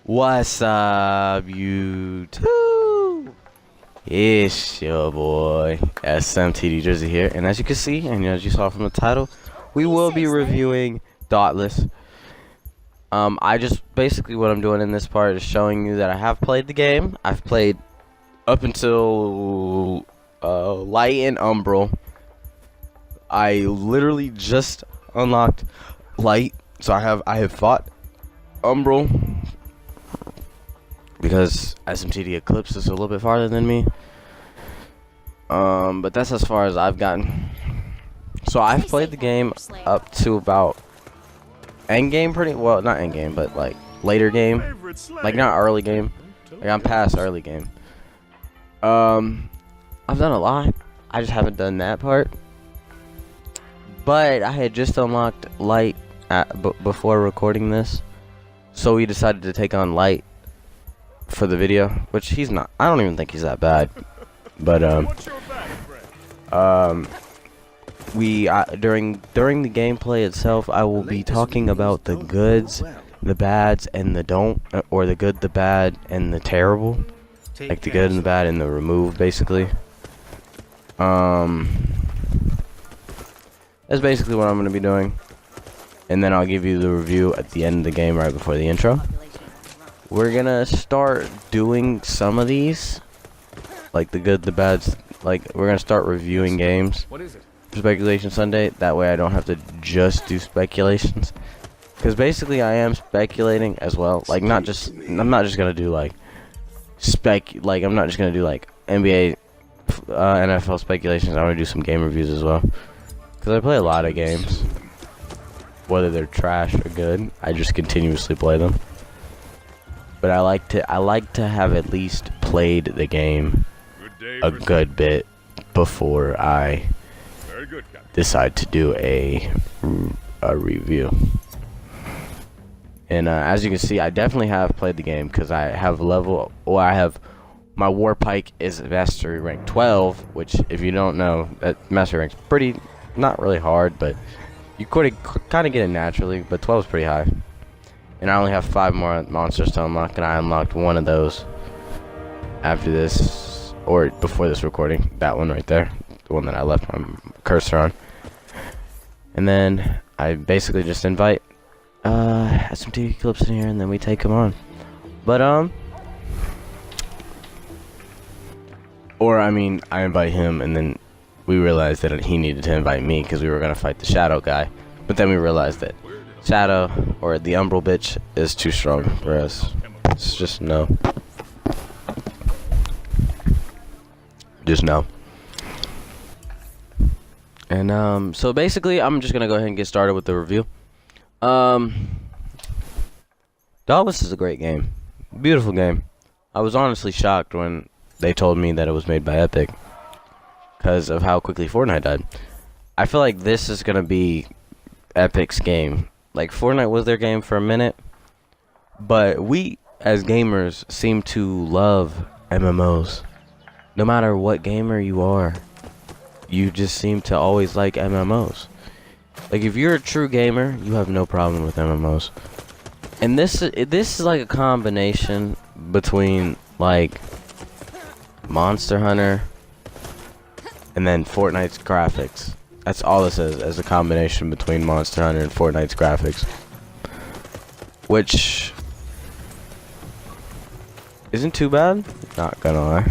What's up, YouTube? It's your boy SMTD Jersey here, and as you can see, and as you saw from the title, we will be reviewing Dauntless. I just basically what I'm doing in this part is showing you that I have played the game. I've played up until Light and Umbral. I literally just unlocked Light, so I have fought Umbral because SMTD Eclipse is a little bit farther than me. But that's as far as I've gotten. So I've played the game up to about end game, pretty well, not end game, but like later game, like not early game. Like I'm past early game. I've done a lot. I just haven't done that part. But I had just unlocked Light before recording this, so we decided to take on Light for the video, which he's not. I don't even think he's that bad. But during the gameplay itself, I will be talking about the goods, the bads, and the don't, or the good, the bad, and the terrible, like the good and the bad and the remove, basically. That's basically what I'm going to be doing, and then I'll give you the review at the end of the game, right before the intro. We're gonna start doing some of these, like the good, the bads. Like we're gonna start reviewing games. What is it? Speculation Sunday. That way I don't have to just do speculations, because basically I am speculating as well. Like I'm not just gonna do like I'm not just gonna do like NBA, NFL speculations. I want to do some game reviews as well, because I play a lot of games. Whether they're trash or good, I just continuously play them. But I like to have at least played the game a good bit before I decide to do a review. And as you can see, I definitely have played the game, because I have my war pike is mastery rank 12, which if you don't know, that mastery rank's pretty, not really hard, but you kind of get it naturally, but 12 is pretty high. And I only have 5 more monsters to unlock, and I unlocked one of those after this, or before this recording. That one right there, the one that I left my cursor on. And then I basically just invite SMT Eclipse in here, and then we take him on. But or I mean, I invite him, and then we realized that he needed to invite me because we were gonna fight the Shadow guy. But then we realized that Shadow, or the Umbral bitch, is too strong for us. It's just no. Just no. And so basically I'm just gonna go ahead and get started with the review. Dauntless is a great game. Beautiful game. I was honestly shocked when they told me that it was made by Epic, because of how quickly Fortnite died. I feel like this is gonna be Epic's game. Like, Fortnite was their game for a minute, but we, as gamers, seem to love MMOs. No matter what gamer you are, you just seem to always like MMOs. Like, if you're a true gamer, you have no problem with MMOs. And this is like a combination between, like, Monster Hunter and then Fortnite's graphics. That's all this is, as a combination between Monster Hunter and Fortnite's graphics. Which isn't too bad, not gonna lie.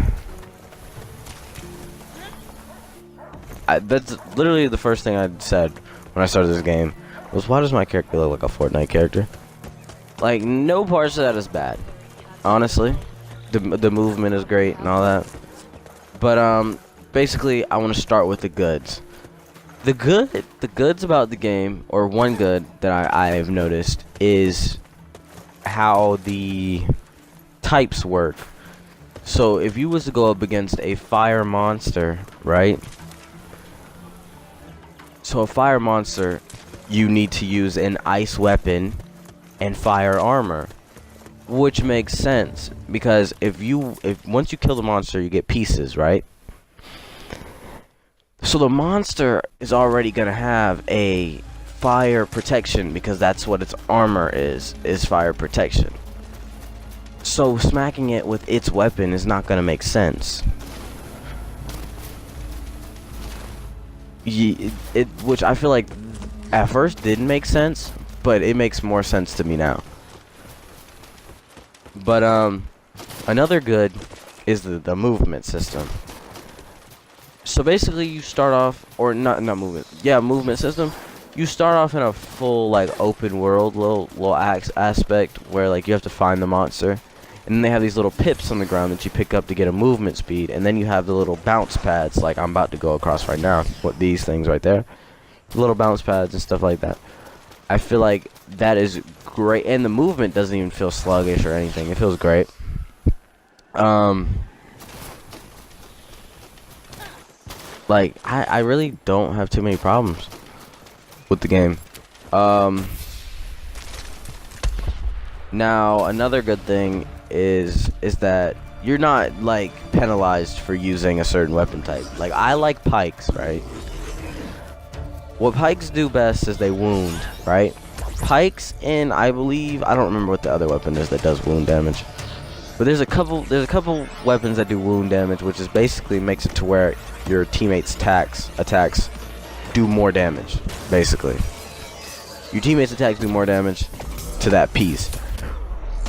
That's literally the first thing I said when I started this game, was why does my character look like a Fortnite character? Like, no parts of that is bad. Honestly. The movement is great and all that. But basically I want to start with the goods. The goods about the game, or one good that I have noticed, is how the types work. So if you was to go up against a fire monster, right? So a fire monster, you need to use an ice weapon and fire armor, which makes sense, because if once you kill the monster, you get pieces, right? So the monster is already gonna have a fire protection, because that's what its armor is fire protection. So smacking it with its weapon is not gonna make sense. Which I feel like at first didn't make sense, but it makes more sense to me now. But another good is the movement system. So basically you start off, or not movement system. You start off in a full like open world little aspect where like you have to find the monster, and then they have these little pips on the ground that you pick up to get a movement speed, and then you have the little bounce pads like I'm about to go across right now. What these things right there, little bounce pads and stuff like that. I feel like that is great, and the movement doesn't even feel sluggish or anything. It feels great. Like I really don't have too many problems with the game. Now another good thing is that you're not like penalized for using a certain weapon type. Like I like pikes, right? What pikes do best is they wound, right? Pikes, and I believe, I don't remember what the other weapon is that does wound damage, but there's a couple weapons that do wound damage, which is basically makes it to where your teammates' attacks do more damage. Basically, your teammates' attacks do more damage to that piece,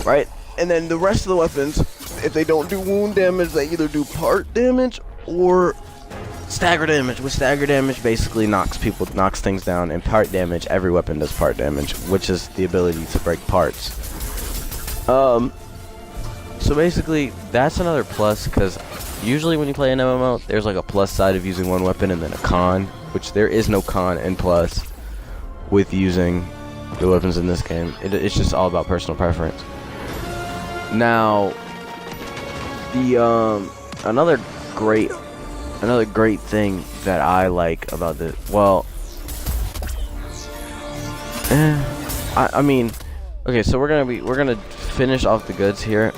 right? And then the rest of the weapons, if they don't do wound damage, they either do part damage or stagger damage. With stagger damage, basically knocks things down, and part damage, every weapon does part damage, which is the ability to break parts. So basically, that's another plus, because usually when you play an MMO, there's like a plus side of using one weapon and then a con, which there is no con and plus with using the weapons in this game. It's just all about personal preference. Now, the another great thing that I like about this, well, I mean, okay, so we're gonna finish off the goods here.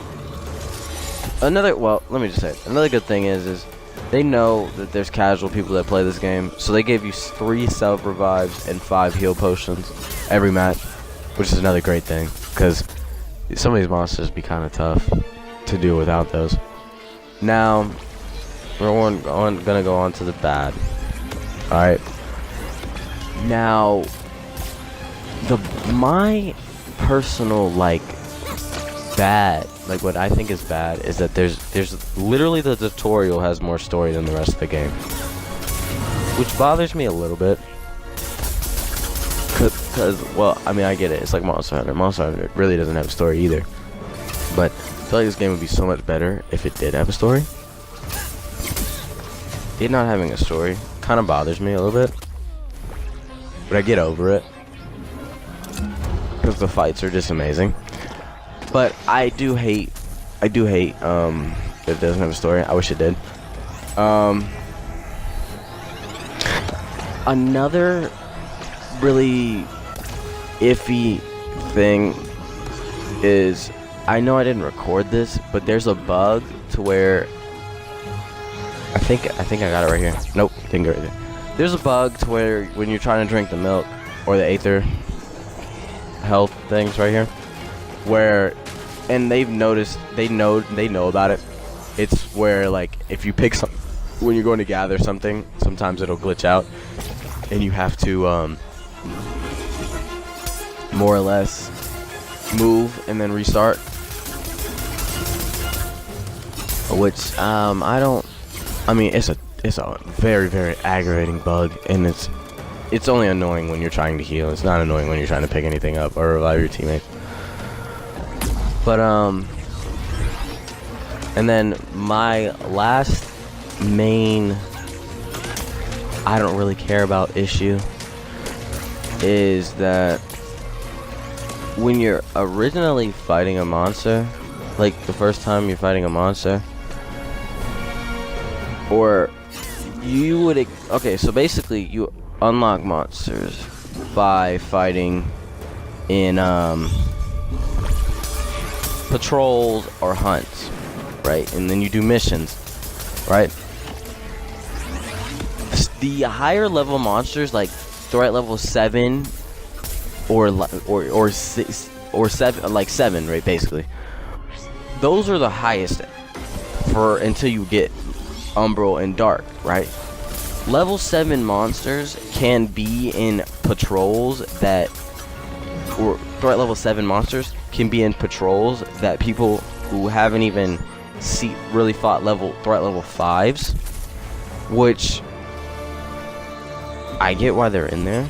Let me just say it. Another good thing is they know that there's casual people that play this game, so they gave you 3 self revives and 5 heal potions every match, which is another great thing, because some of these monsters be kind of tough to do without those. Now, we're gonna go on to the bad. Alright. Now, my personal, like, bad, like what I think is bad, is that there's literally the tutorial has more story than the rest of the game. Which bothers me a little bit. Cause, well, I mean, I get it. It's like Monster Hunter. Monster Hunter really doesn't have a story either. But I feel like this game would be so much better if it did have a story. It not having a story kind of bothers me a little bit, but I get over it because the fights are just amazing. But I do hate that it doesn't have a story. I wish it did. Another really iffy thing is, I know I didn't record this, but there's a bug to where I think I got it right here. Nope, didn't get it right there. There's a bug to where when you're trying to drink the milk or the Aether health things right here, where, and they've noticed, they know about it. It's where, like, if you pick some, when you're going to gather something, sometimes it'll glitch out, and you have to more or less move and then restart. Which I mean, it's a very, very aggravating bug, and it's only annoying when you're trying to heal. It's not annoying when you're trying to pick anything up or revive your teammates. But and then my last main I don't really care about issue is that when you're originally fighting a monster, like the first time you're fighting a monster, or you would, okay, so basically you unlock monsters by fighting in patrols or hunts, right? And then you do missions, right? The higher level monsters, like threat level 7 or 6 or 7, like 7, right, basically, those are the highest for until you get Umbral and Dark, right? Level 7 monsters can be in patrols that, or threat level 7 monsters can be in patrols that people who haven't even really fought threat level 5s, which I get why they're in there,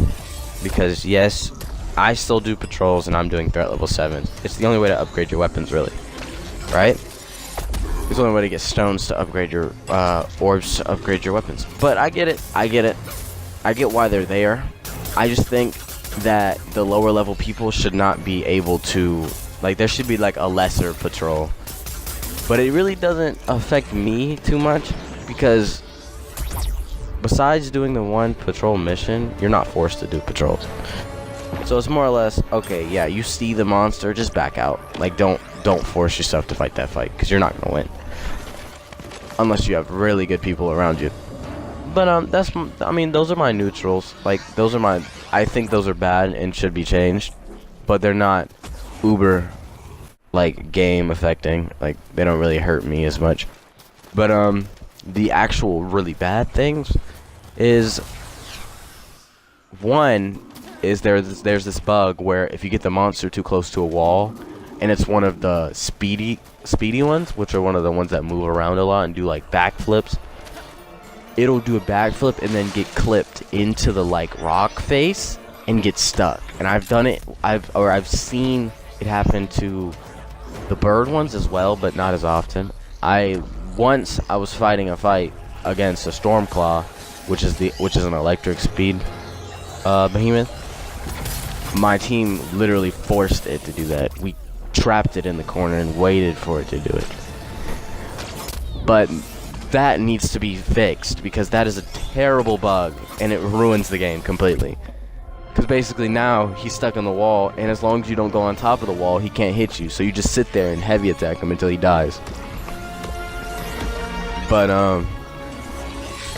because yes, I still do patrols and I'm doing threat level 7s. It's the only way to upgrade your weapons, really, right? It's the only way to get stones to upgrade your orbs to upgrade your weapons. But I get it. I get why they're there. I just think that the lower level people should not be able to, like, there should be like a lesser patrol. But it really doesn't affect me too much, because besides doing the one patrol mission, you're not forced to do patrols. So it's more or less, okay, yeah, you see the monster, just back out. Like, don't force yourself to fight that fight, because you're not gonna win unless you have really good people around you. But those are my neutrals. Like, I think those are bad and should be changed, but they're not uber like game affecting. Like, they don't really hurt me as much. But the actual really bad things is, one is there's this bug where if you get the monster too close to a wall, and it's one of the speedy ones, which are one of the ones that move around a lot and do like backflips, it'll do a backflip and then get clipped into the like rock face and get stuck. And I've done it, I've seen it happen to the bird ones as well, but not as often. Once I was fighting a fight against a Stormclaw, which is an electric speed behemoth. My team literally forced it to do that. We trapped it in the corner and waited for it to do it. But that needs to be fixed, because that is a terrible bug and it ruins the game completely. Because basically now he's stuck on the wall, and as long as you don't go on top of the wall, he can't hit you. So you just sit there and heavy attack him until he dies. But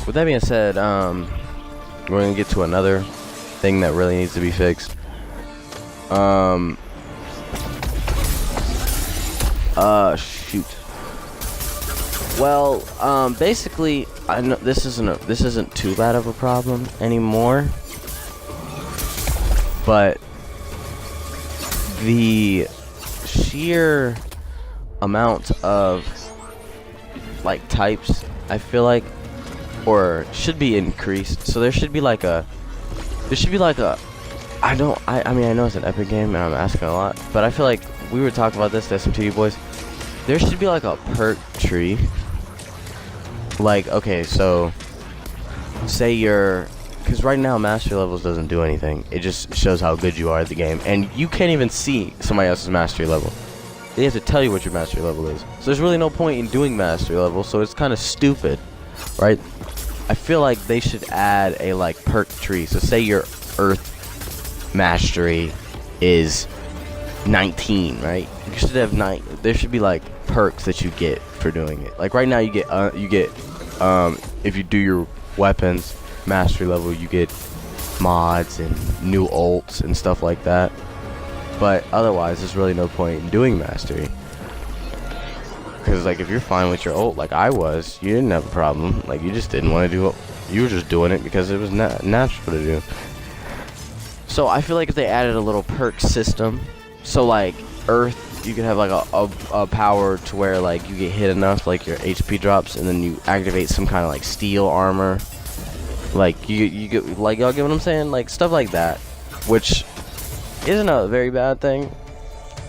with that being said, we're gonna get to another thing that really needs to be fixed. Shoot. Well, basically, I know this isn't too bad of a problem anymore, but the sheer amount of like types, I feel like, or should be increased. So there should be like a I mean, I know it's an Epic game and I'm asking a lot, but I feel like we were talking about this to SMTV boys. There should be like a perk tree. Like, okay, so say because right now mastery levels doesn't do anything. It just shows how good you are at the game, and you can't even see somebody else's mastery level. They have to tell you what your mastery level is. So there's really no point in doing mastery level, so it's kind of stupid, right? I feel like they should add a like perk tree. So say your Earth mastery is 19, right? You should have 9. There should be like perks that you get for doing it. Like right now you get if you do your weapons mastery level, you get mods and new ults and stuff like that. But otherwise there's really no point in doing mastery, because like if you're fine with your ult like I was, you didn't have a problem. Like you just didn't want to do it. You were just doing it because it was natural to do. So I feel like if they added a little perk system, so like Earth, you could have like a power to where like you get hit enough, like your HP drops, and then you activate some kind of like steel armor. Like you get, like, y'all get what I'm saying? Like stuff like that, which isn't a very bad thing.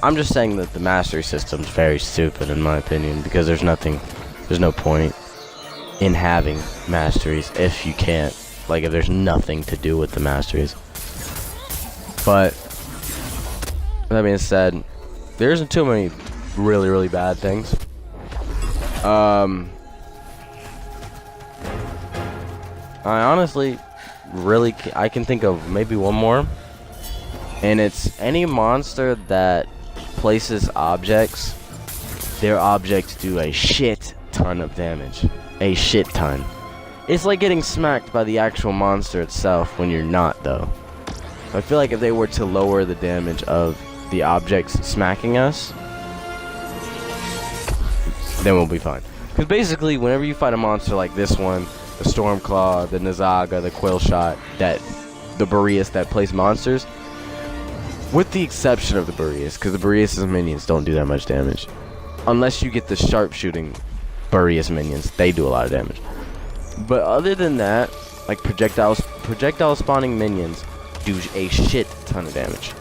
I'm just saying that the mastery system's very stupid in my opinion, because there's no point in having masteries if you can't, like, if there's nothing to do with the masteries. But that being said, there isn't too many really, really bad things. I honestly I can think of maybe one more, and it's any monster that places objects, their objects do a shit ton of damage. A shit ton. It's like getting smacked by the actual monster itself when you're not, though. I feel like if they were to lower the damage of the objects smacking us, then we'll be fine. Because basically, whenever you fight a monster like this one, the Stormclaw, the Nazaga, the Quill Shot, the Boreas that plays monsters, with the exception of the Boreas, because the Boreas' minions don't do that much damage. Unless you get the sharpshooting Boreas minions, they do a lot of damage. But other than that, like projectile spawning minions do a shit ton of damage.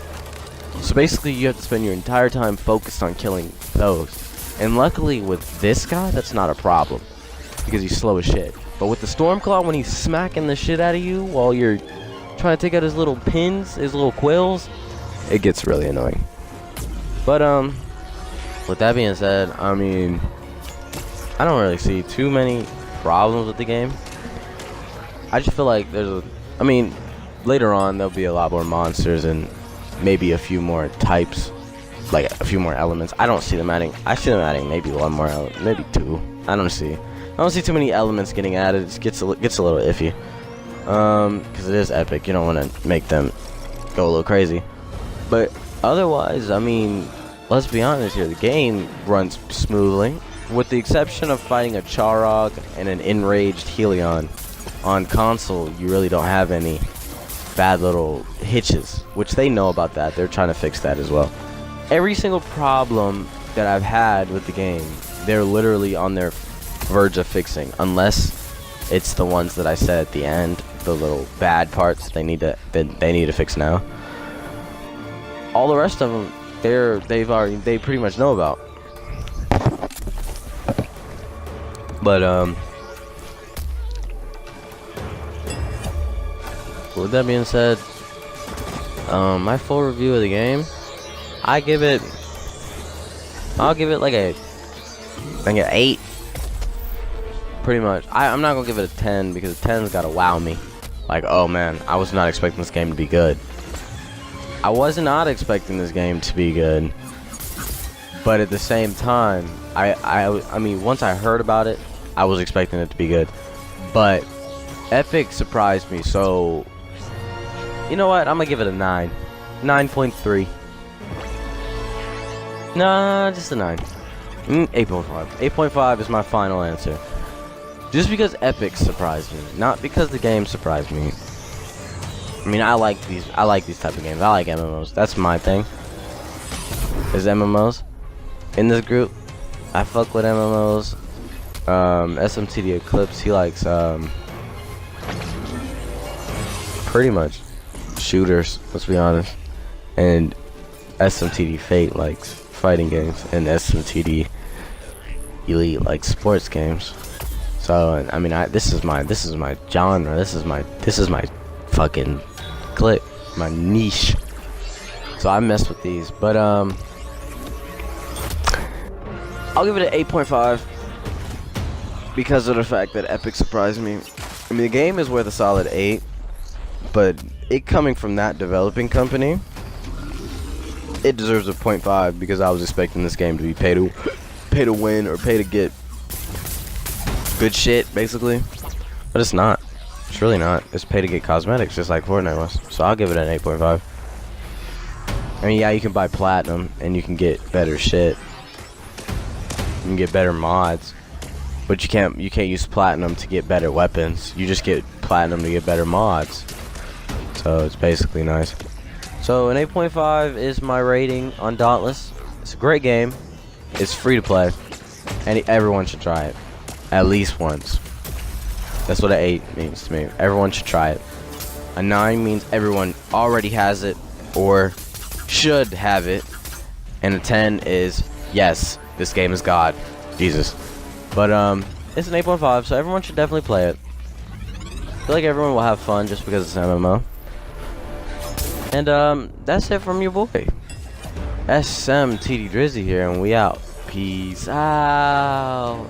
So basically you have to spend your entire time focused on killing those. And luckily with this guy, that's not a problem, because he's slow as shit. But with the Stormclaw, when he's smacking the shit out of you while you're trying to take out his little pins, his little quills, it gets really annoying. But with that being said, I mean, I don't really see too many problems with the game. I just feel like later on there'll be a lot more monsters and maybe a few more types, like a few more elements. I see them adding maybe one more element, maybe two. I don't see too many elements getting added. It gets a little iffy, because it is Epic. You don't want to make them go a little crazy. But otherwise, I mean, let's be honest here, the game runs smoothly. With the exception of fighting a Charog and an enraged Helion, on console you really don't have any bad little hitches, which they know about that. They're trying to fix that as well. Every single problem that I've had with the game, they're literally on their verge of fixing, unless it's the ones that I said at the end, the little bad parts they need to fix now. All the rest of them, they pretty much know about. But with that being said, my full review of the game, I'll give it like an 8. Pretty much. I'm not gonna give it a 10 because a 10's gotta wow me. Like, oh man, I was not expecting this game to be good. I was not expecting this game to be good. But at the same time, I mean, once I heard about it, I was expecting it to be good. But Epic surprised me, so you know what? I'm gonna give it a 9. 9.3. Nah, just a 9. 8.5. 8.5 is my final answer. Just because Epic surprised me, not because the game surprised me. I mean, I like these type of games. I like MMOs. That's my thing. Is MMOs. In this group, I fuck with MMOs. SMTD Eclipse, he likes pretty much shooters, let's be honest. And SMTD Fate likes fighting games, and SMTD Elite likes sports games. So I mean, this is my genre. This is my fucking clique, my niche. So I mess with these, but I'll give it an 8.5 because of the fact that Epic surprised me. I mean, the game is worth a solid 8, but it coming from that developing company, it deserves a 0.5 because I was expecting this game to be pay to win or pay to get good shit, basically. But it's not. It's really not. It's pay to get cosmetics, just like Fortnite was. So I'll give it an 8.5. I mean, yeah, you can buy platinum and you can get better shit. You can get better mods, but you can't use platinum to get better weapons. You just get platinum to get better mods. So it's basically nice. So an 8.5 is my rating on Dauntless. It's a great game. It's free to play, and everyone should try it at least once. That's what an 8 means to me. Everyone should try it. A 9 means everyone already has it or should have it, and a 10 is yes, this game is God, Jesus. But it's an 8.5, so everyone should definitely play it. I feel like everyone will have fun just because it's an MMO. And that's it from your boy, SMTD Drizzy here, and we out. Peace out.